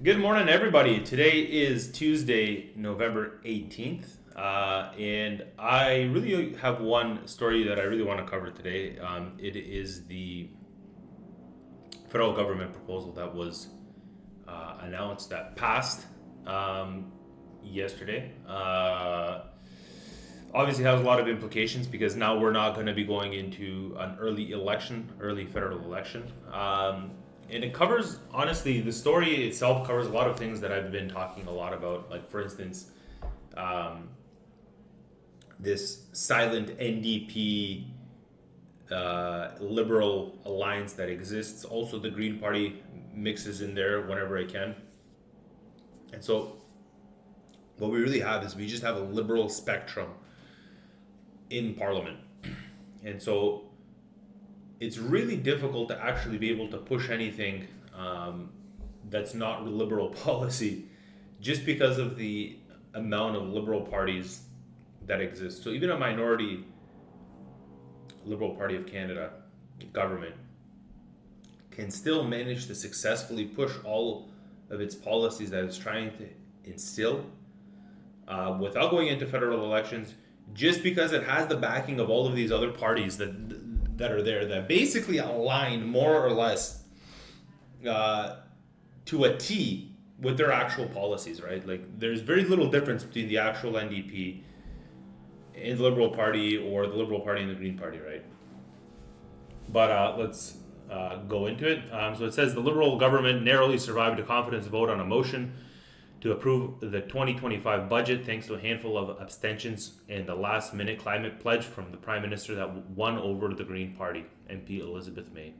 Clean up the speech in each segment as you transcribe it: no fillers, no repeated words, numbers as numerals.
Good morning, everybody. Today is Tuesday, November 18th, and I really have one story that I really want to cover today. It is the federal government proposal that was announced that passed yesterday. Obviously has a lot of implications because now we're not going to be going into an early federal election. And it covers, honestly, the story itself covers a lot of things that I've been talking a lot about. Like, for instance, this silent NDP liberal alliance that exists. Also, the Green Party mixes in there whenever it can. And so, what we really have is we just have a liberal spectrum in Parliament. And so, it's really difficult to actually be able to push anything that's not liberal policy just because of the amount of liberal parties that exist. So even a minority Liberal Party of Canada government can still manage to successfully push all of its policies that it's trying to instill without going into federal elections, just because it has the backing of all of these other parties that are there that basically align more or less to a T with their actual policies, right? Like, there's very little difference between the actual NDP and the Liberal Party or the Liberal Party and the Green Party, right? But let's go into it. So it says the Liberal government narrowly survived a confidence vote on a motion to approve the 2025 budget thanks to a handful of abstentions and the last-minute climate pledge from the Prime Minister that won over the Green Party, MP Elizabeth May.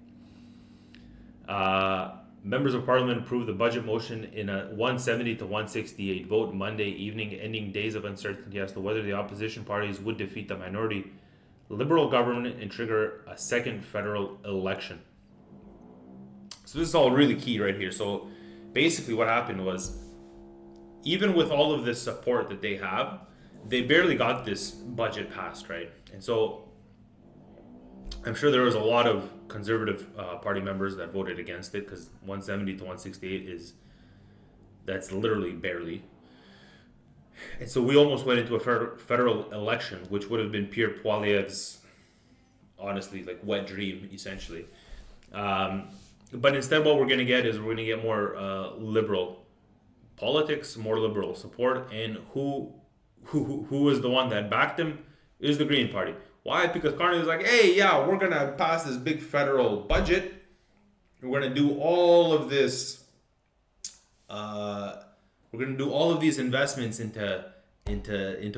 Members of Parliament approved the budget motion in a 170 to 168 vote Monday evening, ending days of uncertainty as to whether the opposition parties would defeat the minority Liberal government and trigger a second federal election. So this is all really key right here. So basically what happened was, even with all of this support that they have, they barely got this budget passed, right? And so I'm sure there was a lot of Conservative Party members that voted against it, because 170 to 168 that's literally barely. And so we almost went into a federal election, which would have been Pierre Poilievre's, honestly, like, wet dream, essentially. But instead what we're going to get is we're going to get more liberal politics, more liberal support, and who is the one that backed him is the Green Party. Why? Because Carney was like, hey, yeah, we're going to pass this big federal budget. We're going to do all of this. We're going to do all of these investments into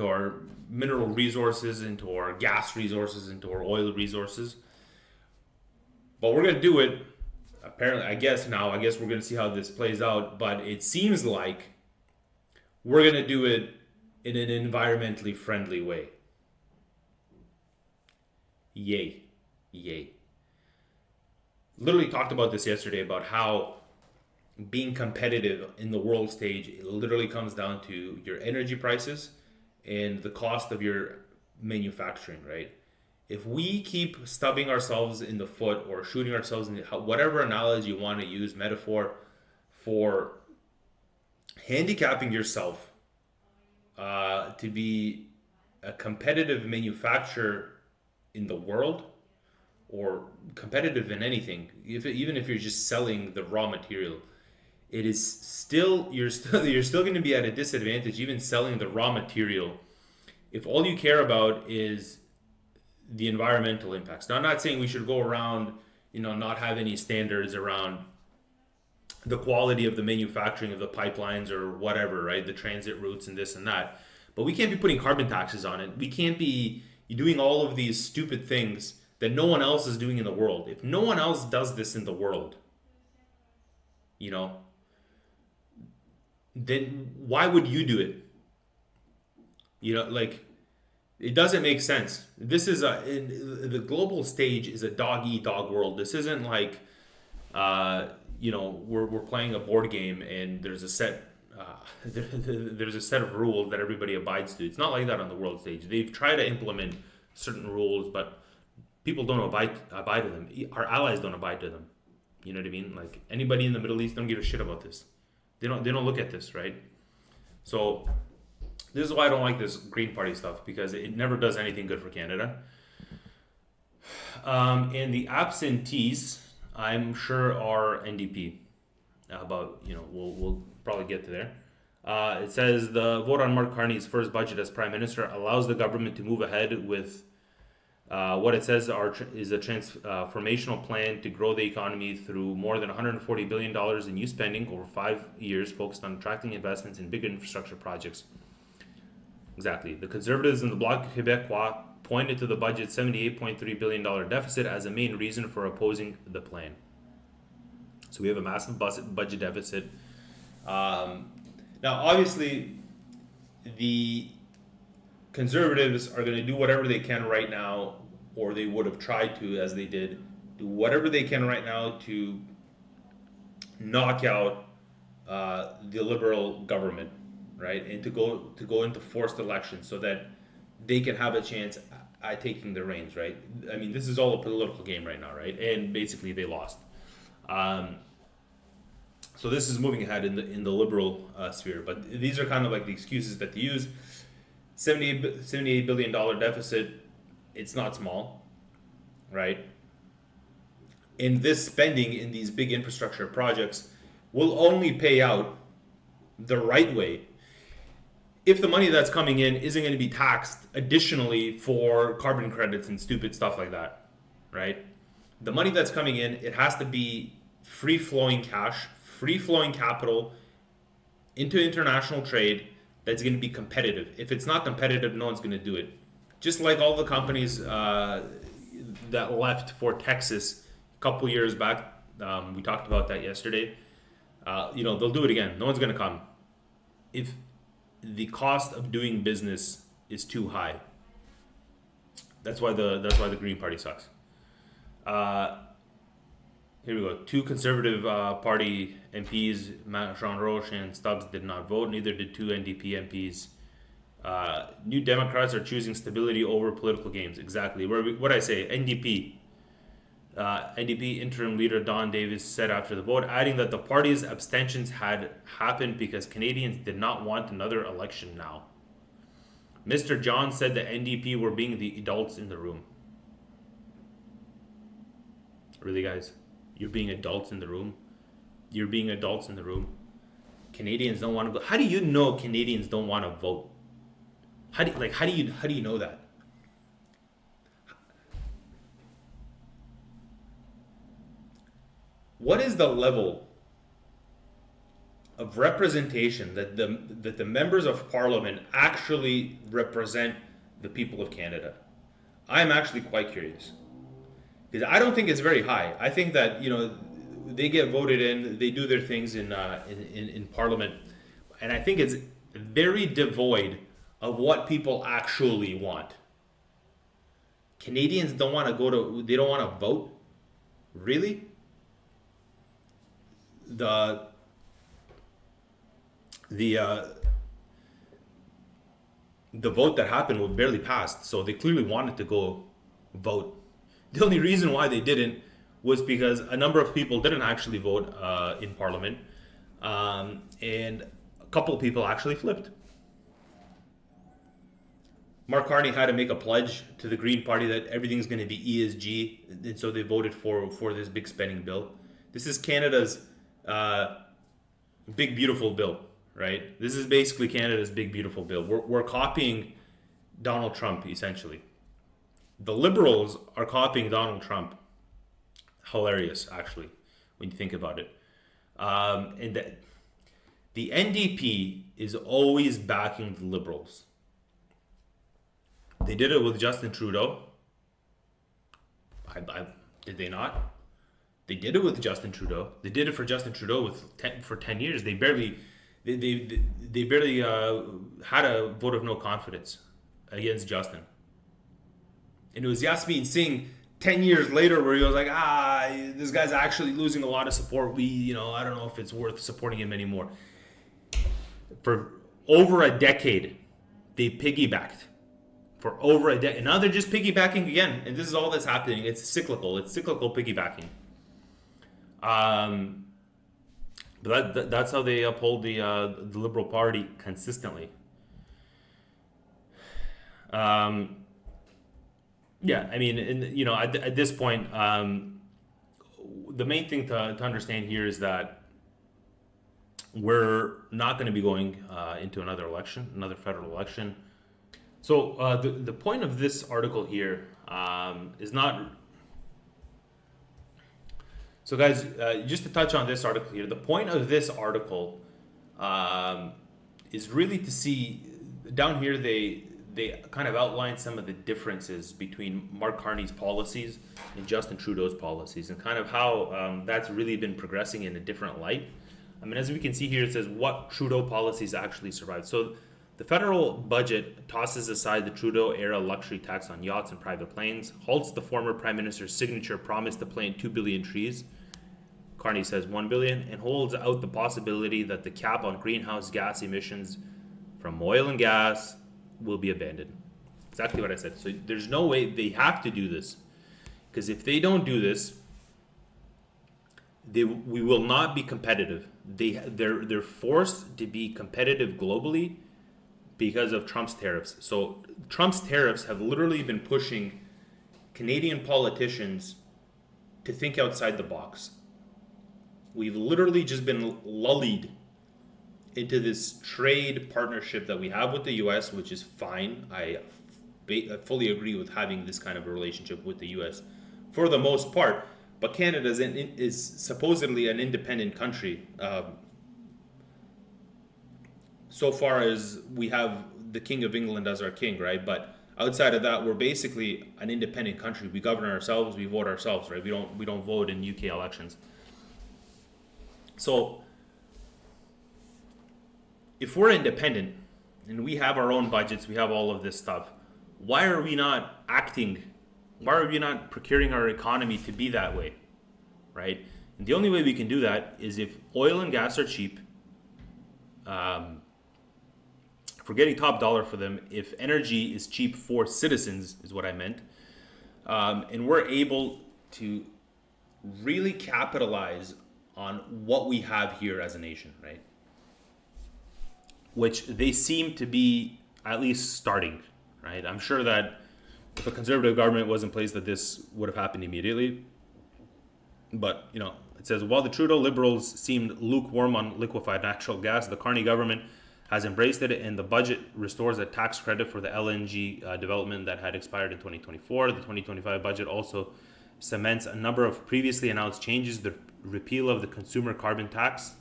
our mineral resources, into our gas resources, into our oil resources. But we're going to do it. Apparently, I guess we're going to see how this plays out. But it seems like we're going to do it in an environmentally friendly way. Yay. Literally talked about this yesterday, about how being competitive in the world stage, it literally comes down to your energy prices and the cost of your manufacturing, right? If we keep stubbing ourselves in the foot or shooting ourselves in whatever analogy you want to use, metaphor, for handicapping yourself to be a competitive manufacturer in the world, or competitive in anything, even if you're just selling the raw material, it is still you're still going to be at a disadvantage even selling the raw material if all you care about is the environmental impacts. Now, I'm not saying we should go around, not have any standards around the quality of the manufacturing of the pipelines or whatever, right? The transit routes and this and that. But we can't be putting carbon taxes on it. We can't be doing all of these stupid things that no one else is doing in the world. If no one else does this in the world, then why would you do it? Like, it doesn't make sense. This is the global stage is a dog-eat-dog world. This isn't like, we're playing a board game and there's a set of rules that everybody abides to. It's not like that on the world stage. They've tried to implement certain rules, but people don't abide to them. Our allies don't abide to them. You know what I mean? Like, anybody in the Middle East don't give a shit about this. They don't look at this, right? So this is why I don't like this Green Party stuff, because it never does anything good for Canada. And the absentees, I'm sure, are NDP. We'll probably get to there. It says the vote on Mark Carney's first budget as Prime Minister allows the government to move ahead with what it says is a transformational plan to grow the economy through more than $140 billion in new spending over 5 years, focused on attracting investments in big infrastructure projects. Exactly. The Conservatives in the Bloc Québécois pointed to the budget's $78.3 billion deficit as a main reason for opposing the plan. So we have a massive budget deficit. Now, obviously, the Conservatives are going to do whatever they can right now, or they would have tried to, as they did, do whatever they can right now to knock out the Liberal government, right, and to go into forced elections so that they can have a chance at taking the reins, right? I mean, this is all a political game right now, right? And basically, they lost. So this is moving ahead in the Liberal sphere, but these are kind of like the excuses that they use. $78 billion deficit, it's not small, right? And this spending in these big infrastructure projects will only pay out the right way if the money that's coming in isn't going to be taxed additionally for carbon credits and stupid stuff like that, right? The money that's coming in, it has to be free-flowing cash, free-flowing capital into international trade that's going to be competitive. If it's not competitive, no one's going to do it. Just like all the companies that left for Texas a couple years back, we talked about that yesterday. They'll do it again. No one's going to come if the cost of doing business is too high. That's why the Green Party sucks. Here we go. 2 Conservative Party MPs, Jean Roche and Stubbs, did not vote. Neither did 2 NDP MPs. New Democrats are choosing stability over political games. Exactly. What I say? NDP. NDP interim leader Don Davis said after the vote, adding that the party's abstentions had happened because Canadians did not want another election now. Mr. John said the NDP were being the adults in the room. Really, guys? You're being adults in the room? You're being adults in the room? Canadians don't want to go. How do you know Canadians don't want to vote? How do you know that? What is the level of representation that the members of Parliament actually represent the people of Canada? I'm actually quite curious, because I don't think it's very high. I think that they get voted in, they do their things in Parliament, and I think it's very devoid of what people actually want. Canadians don't want to they don't want to vote? Really? The vote that happened was barely passed, so they clearly wanted to go vote. The only reason why they didn't was because a number of people didn't actually vote in Parliament, and a couple of people actually flipped. Mark Carney had to make a pledge to the Green Party that everything's going to be ESG, and so they voted for this big spending bill. This is Canada's big beautiful bill, right? This is basically Canada's big beautiful bill. We're copying Donald Trump, essentially. The Liberals are copying Donald Trump. Hilarious, actually, when you think about it. And the NDP is always backing the Liberals. They did it with Justin Trudeau. Did they not? They did it with Justin Trudeau. They did it for Justin Trudeau for 10 years. They barely had a vote of no confidence against Justin. And it was Yasmin Singh 10 years later where he was like, this guy's actually losing a lot of support. I don't know if it's worth supporting him anymore. For over a decade, they piggybacked. For over a decade. Now they're just piggybacking again. And this is all that's happening. It's cyclical. It's cyclical piggybacking. But that's how they uphold the Liberal Party consistently. Yeah, I mean, at this point, the main thing to understand here is that we're not going to be going into another election, another federal election. So the point of this article here is not. So guys, just to touch on this article here, the point of this article is really to see down here they kind of outline some of the differences between Mark Carney's policies and Justin Trudeau's policies, and kind of how that's really been progressing in a different light. I mean, as we can see here, it says what Trudeau policies actually survived. So the federal budget tosses aside the Trudeau-era luxury tax on yachts and private planes, halts the former prime minister's signature promise to plant 2 billion trees, Carney says 1 billion, and holds out the possibility that the cap on greenhouse gas emissions from oil and gas will be abandoned. Exactly what I said. So there's no way, they have to do this, because if they don't do this, we will not be competitive. They're forced to be competitive globally because of Trump's tariffs. So Trump's tariffs have literally been pushing Canadian politicians to think outside the box. We've literally just been lulled into this trade partnership that we have with the US, which is fine. I fully agree with having this kind of a relationship with the US for the most part. But Canada is supposedly an independent country. So far as we have the King of England as our king, right? But outside of that, we're basically an independent country. We govern ourselves, we vote ourselves, right? We don't vote in UK elections. So if we're independent and we have our own budgets, we have all of this stuff, why are we not acting? Why are we not procuring our economy to be that way, right? And the only way we can do that is if oil and gas are cheap, if we're getting top dollar for them, if energy is cheap for citizens, is what I meant, and we're able to really capitalize on what we have here as a nation, right? Which they seem to be at least starting, right? I'm sure that if a conservative government was in place, that this would have happened immediately. But, it says, while the Trudeau Liberals seemed lukewarm on liquefied natural gas, the Carney government has embraced it, and the budget restores a tax credit for the LNG development that had expired in 2024. The 2025 budget also cements a number of previously announced changes: the repeal of the consumer carbon tax,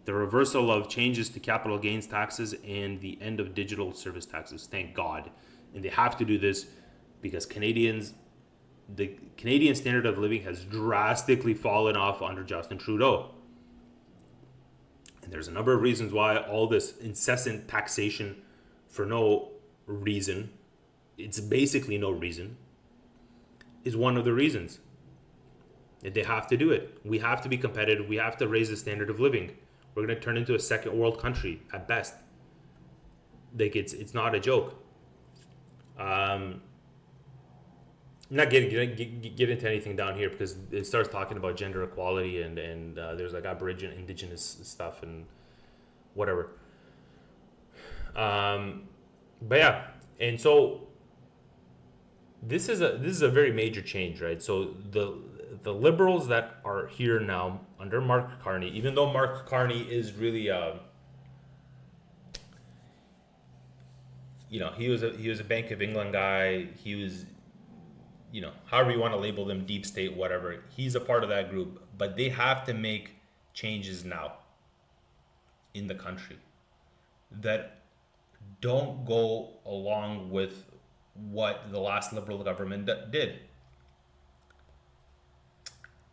the reversal of changes to capital gains taxes, and the end of digital service taxes. Thank God. And they have to do this because the Canadian standard of living has drastically fallen off under Justin Trudeau. And there's a number of reasons why all this incessant taxation for no reason, it's basically no reason, is one of the reasons. They have to do it. We have to be competitive. We have to raise the standard of living. We're going to turn into a second world country at best. Like it's not a joke. I'm not get into anything down here because it starts talking about gender equality and there's like Aboriginal, Indigenous stuff and whatever. But yeah, and so this is a very major change, right? So the Liberals that are here now under Mark Carney, even though Mark Carney is really he was a Bank of England guy. He was, however you want to label them, deep state, whatever. He's a part of that group, but they have to make changes now in the country that don't go along with what the last Liberal government did.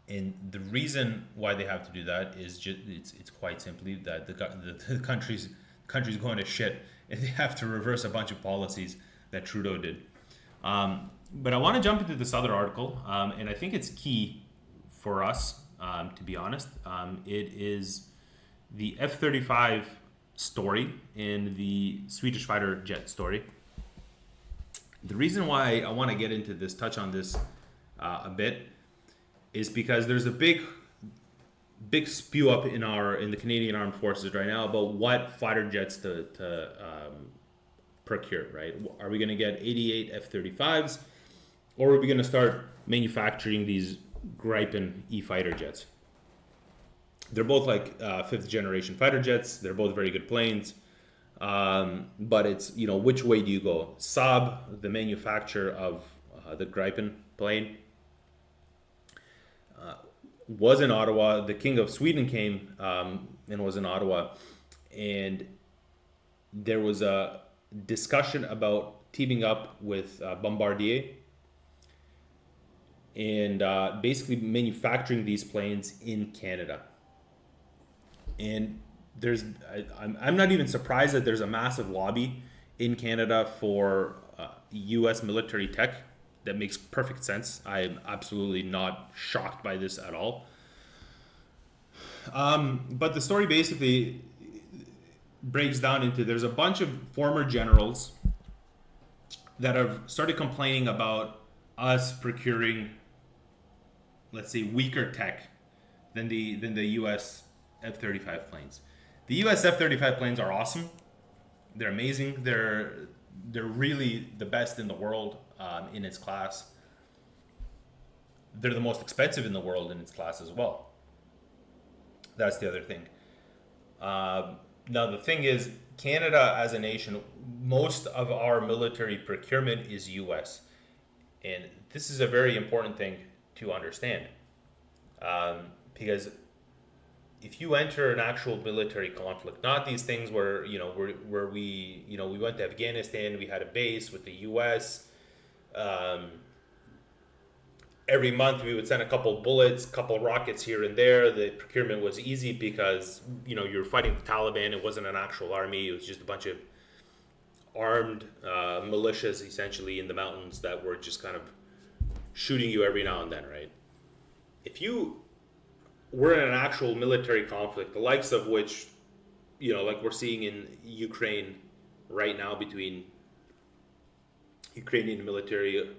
And the reason why they have to do that is just it's quite simply that the country's going to shit, and they have to reverse a bunch of policies that Trudeau did. But I want to jump into this other article, and I think it's key for us, to be honest. It is the F35 story and the Swedish fighter jet story. The reason why I want to get into this, touch on this a bit, is because there's a big big spew up in the Canadian Armed Forces right now about what fighter jets to procure. Right? Are we going to get 88 F35s, or are we going to start manufacturing these Gripen fighter jets? They're both like fifth generation fighter jets. They're both very good planes. But it's, which way do you go? Saab, the manufacturer of the Gripen plane, was in Ottawa. The King of Sweden came and was in Ottawa. And there was a discussion about teaming up with Bombardier and basically manufacturing these planes in Canada. And I'm not even surprised that there's a massive lobby in Canada for U.S. military tech. That makes perfect sense. I'm absolutely not shocked by this at all. But the story basically breaks down into there's a bunch of former generals that have started complaining about us procuring, let's say, weaker tech than the U.S. F-35 planes. The U.S. F-35 planes are awesome. They're amazing. They're really the best in the world in its class. They're the most expensive in the world in its class as well. That's the other thing. Now the thing is, Canada as a nation, most of our military procurement is U.S. And this is a very important thing to understand, because if you enter an actual military conflict, not these things where we went to Afghanistan, we had a base with the U.S. Every month we would send a couple bullets, couple rockets here and there. The procurement was easy because you're fighting the Taliban. It wasn't an actual army. It was just a bunch of armed militias essentially in the mountains that were just kind of shooting you every now and then, right? If you were in an actual military conflict, the likes of which, like we're seeing in Ukraine right now between Ukrainian military,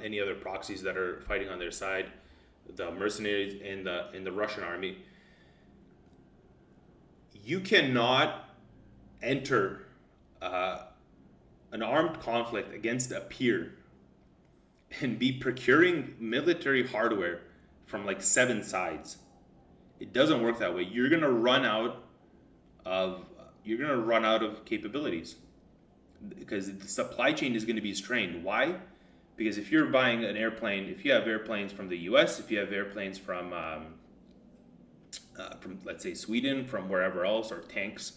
any other proxies that are fighting on their side, the mercenaries and the Russian army, you cannot enter an armed conflict against a peer and be procuring military hardware from like 7 sides. It doesn't work that way. You're gonna run out of capabilities because the supply chain is going to be strained. Why? Because if you're buying an airplane, if you have airplanes from the U.S., if you have airplanes from let's say Sweden, from wherever else, or tanks,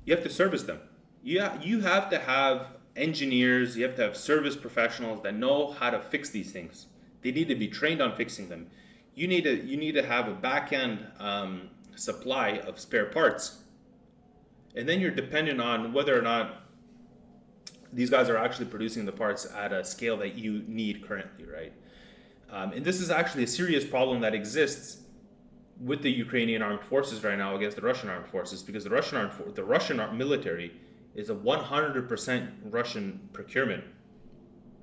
you have to service them. You have to have engineers. You have to have service professionals that know how to fix these things. They need to be trained on fixing them. You need to have a back end supply of spare parts. And then you're dependent on whether or not these guys are actually producing the parts at a scale that you need currently, right? And this is actually a serious problem that exists with the Ukrainian armed forces right now against the Russian armed forces, because the Russian military is a 100% Russian procurement,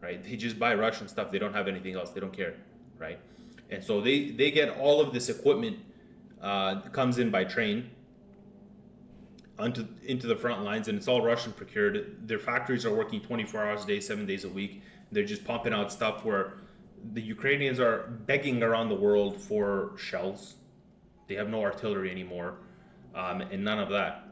right? They just buy Russian stuff. They don't have anything else. They don't care, right? And so they get all of this equipment comes in by train into the front lines, and it's all Russian procured. Their factories are working 24 hours a day, 7 days a week. They're just pumping out stuff where the Ukrainians are begging around the world for shells. They have no artillery anymore, and none of that.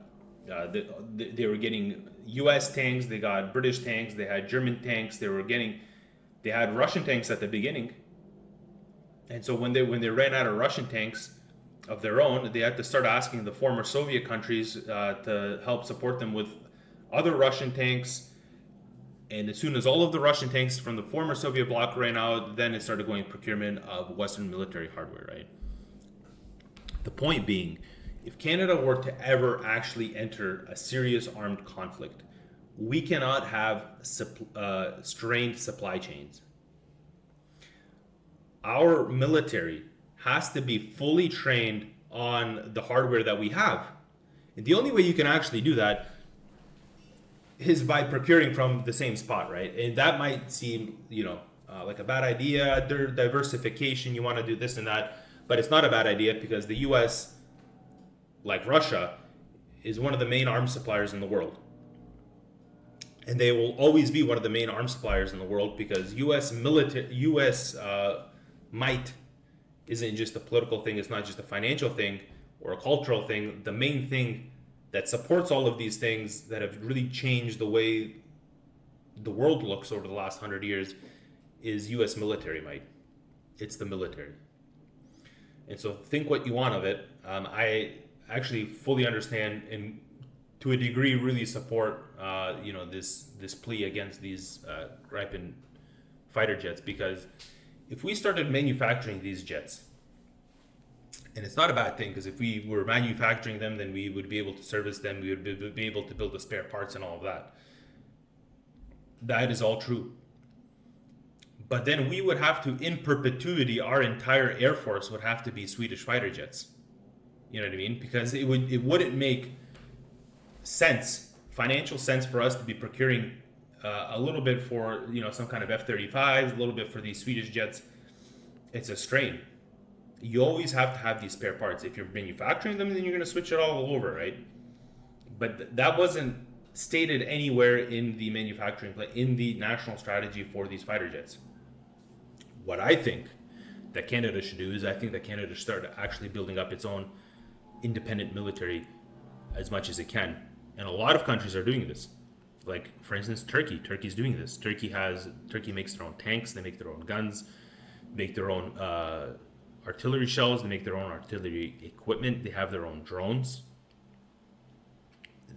They were getting U.S. tanks, they got British tanks, they had German tanks, they had Russian tanks at the beginning. And so when they ran out of Russian tanks of their own, they had to start asking the former Soviet countries to help support them with other Russian tanks. And as soon as all of the Russian tanks from the former Soviet bloc ran out, then it started going procurement of Western military hardware, right? The point being, if Canada were to ever actually enter a serious armed conflict, we cannot have strained supply chains. Our military has to be fully trained on the hardware that we have. And the only way you can actually do that is by procuring from the same spot, right? And that might seem, like a bad idea, diversification, you want to do this and that, but it's not a bad idea because the US, like Russia, is one of the main arms suppliers in the world. And they will always be one of the main arms suppliers in the world because US might isn't just a political thing, it's not just a financial thing or a cultural thing. The main thing that supports all of these things that have really changed the way the world looks over the last 100 years is US military might. It's the military. And so think what you want of it. I actually fully understand and to a degree really support this plea against these Gripen fighter jets, because if we started manufacturing these jets, and it's not a bad thing because if we were manufacturing them, then we would be able to service them, we would be able to build the spare parts and all of that. That is all true. But then we would have to, in perpetuity, our entire air force would have to be Swedish fighter jets. You know what I mean? Because it wouldn't make sense, financial sense, for us to be procuring a little bit for some kind of F35s, a little bit for these Swedish jets. It's a strain. You always have to have these spare parts. If you're manufacturing them, then you're going to switch it all over, right? But that wasn't stated anywhere in the manufacturing plan, in the national strategy for these fighter jets. What I think that Canada should do is I think that Canada should start actually building up its own independent military as much as it can. And a lot of countries are doing this. Like, for instance, Turkey. Turkey's doing this. Turkey makes their own tanks, they make their own guns, make their own artillery shells, they make their own artillery equipment, they have their own drones.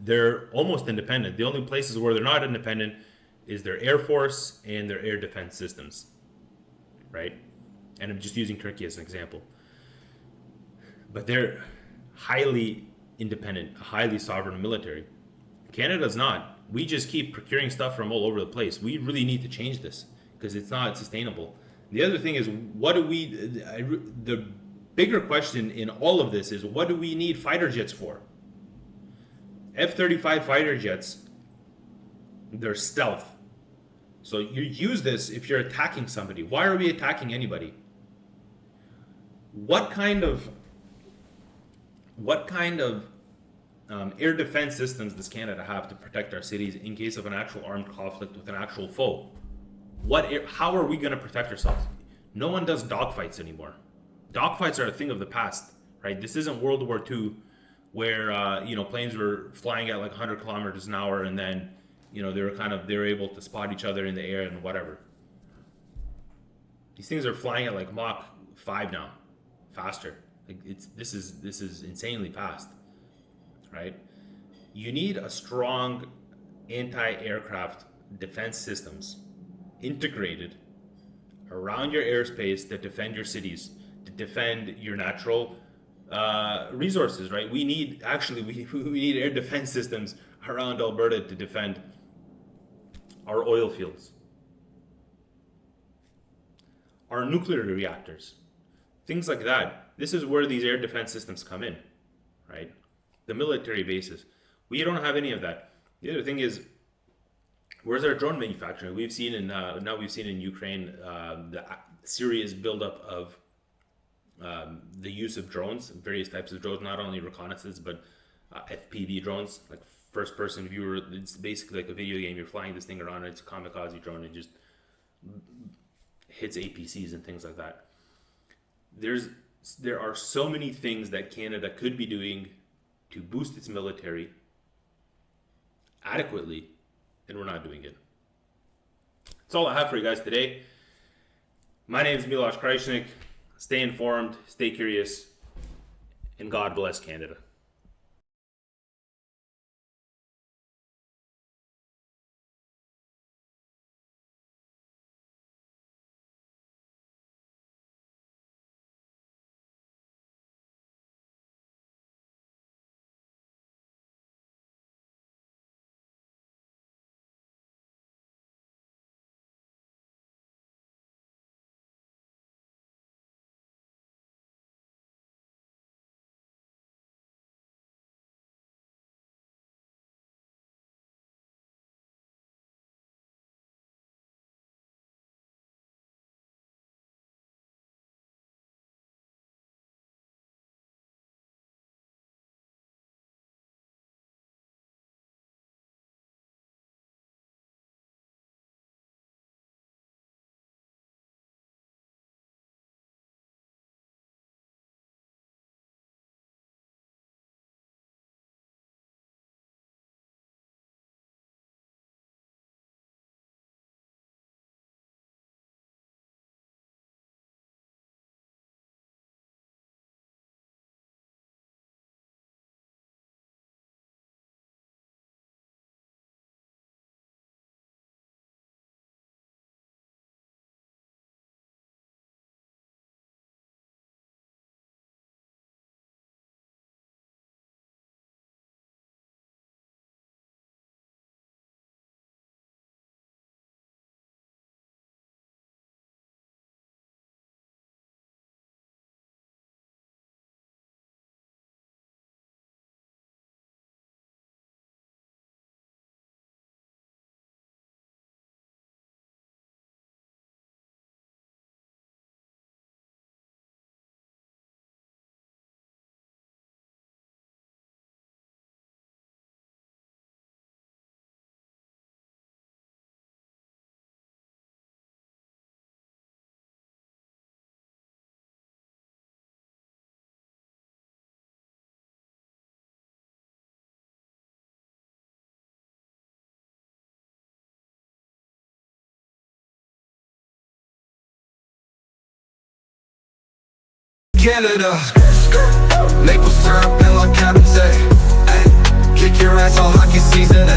They're almost independent. The only places where they're not independent is their air force and their air defense systems, right? And I'm just using Turkey as an example. But they're highly independent, highly sovereign military. Canada's not. We just keep procuring stuff from all over the place. We really need to change this because it's not sustainable. The other thing is, the bigger question in all of this is, what do we need fighter jets for? F-35 fighter jets, they're stealth. So you use this if you're attacking somebody. Why are we attacking anybody? What kind of air defense systems does Canada have to protect our cities in case of an actual armed conflict with an actual foe? How are we going to protect ourselves? No one does dogfights anymore. Dogfights are a thing of the past, right? This isn't World War II where planes were flying at like 100 kilometers an hour and then they were able to spot each other in the air and whatever. These things are flying at like Mach 5 now, faster. Like this is insanely fast, right? You need a strong anti-aircraft defense systems integrated around your airspace that defend your cities, to defend your natural resources, right? We need air defense systems around Alberta to defend our oil fields, our nuclear reactors, things like that. This is where these air defense systems come in, right? The military bases. We don't have any of that. The other thing is, where's our drone manufacturing? We've seen in Ukraine the serious buildup of the use of drones, various types of drones, not only reconnaissance but FPV drones, like first-person viewer. It's basically like a video game. You're flying this thing around, and it's a kamikaze drone. It just hits APCs and things like that. There are so many things that Canada could be doing to boost its military adequately, and we're not doing it. That's all I have for you guys today. My name is Miloš Krajčnik. Stay informed, stay curious, and God bless Canada. Canada. Maple syrup and like Cabernet. Kick your ass all hockey season,